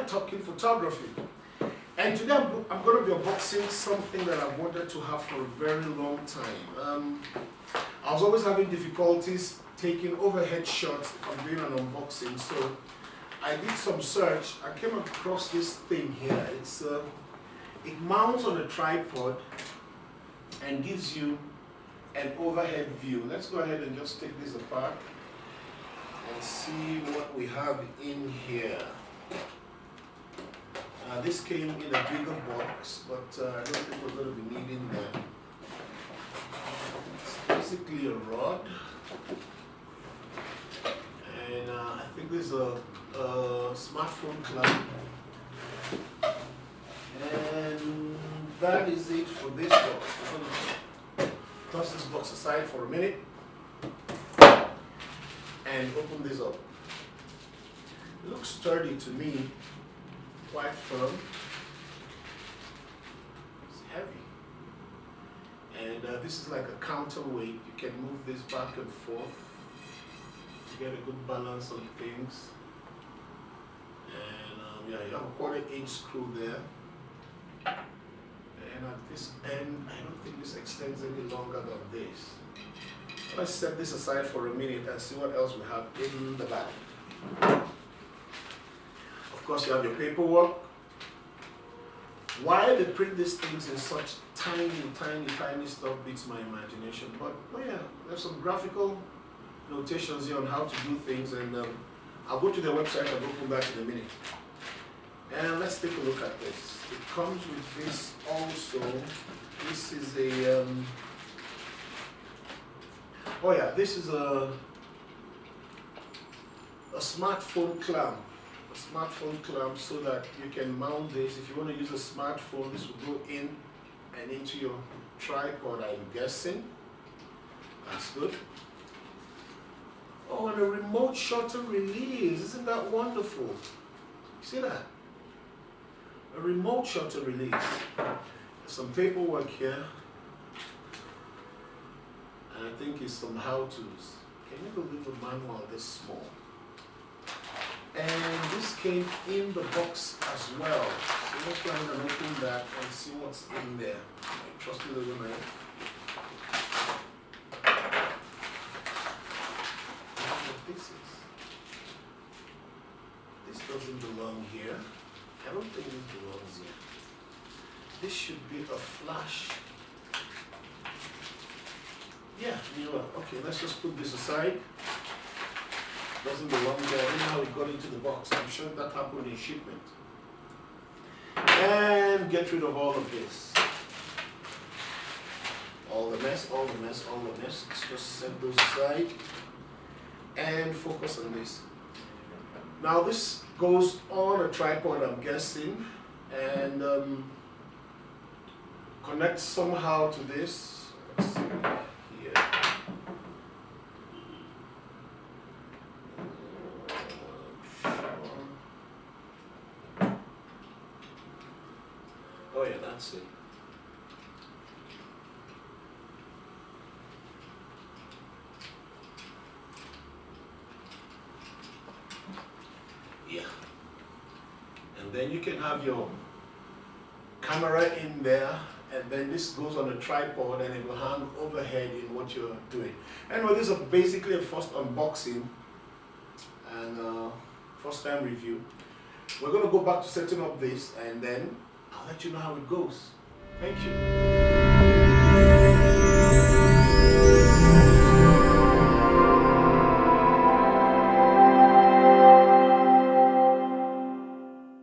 talking photography. And today I'm going to be unboxing something that I've wanted to have for a very long time. I was always having difficulties taking overhead shots if I'm doing an unboxing, so I did some search. I came across this thing here. It mounts on a tripod and gives you an overhead view. Let's go ahead and just take this apart and see what we have in here. This came in a bigger box, but I don't think we're going to be needing that. It's basically a rod, and I think there's a smartphone clamp, and that is it for this box. I'm going to toss this box aside for a minute and open this up. It looks sturdy to me, quite firm. It's heavy, and this is like a counterweight. You can move this back and forth to get a good balance on things. And yeah, you have a 1/4" screw there, and at this end I don't think this extends any longer than this. Let's set this aside for a minute and see what else we have in the bag. Of course, you have your paperwork. Why they print these things in such tiny stuff beats my imagination. But yeah, there's some graphical notations here on how to do things, and I'll go to their website and open that in a minute. And let's take a look at this. It comes with this also. This is a oh yeah, this is a smartphone clamp. A smartphone clamp, so that you can mount this. If you want to use a smartphone, this will go in and into your tripod, I'm guessing. That's good. Oh, and a remote shutter release. Isn't that wonderful? See that? A remote shutter release. There's some paperwork here. And I think it's some how-tos. Can you believe a manual this small? And this came in the box as well. So let's go ahead and open that and see what's in there. My trusty little man. What this is. This doesn't belong here. I don't think this belongs here. This should be a flash. Yeah, you know, okay, let's just put this aside. Doesn't belong there. I don't know how it got into the box. I'm sure that happened in shipment. And get rid of all of this. All the mess. Let's just set those aside and focus on this. Now this goes on a tripod, I'm guessing, and connects somehow to this. Let's see here. Oh yeah, that's it. Yeah. And then you can have your camera in there, and then this goes on a tripod and it will hang overhead in what you're doing. Anyway, this is basically a first unboxing and first time review. We're going to go back to setting up this, and then I'll let you know how it goes. Thank you.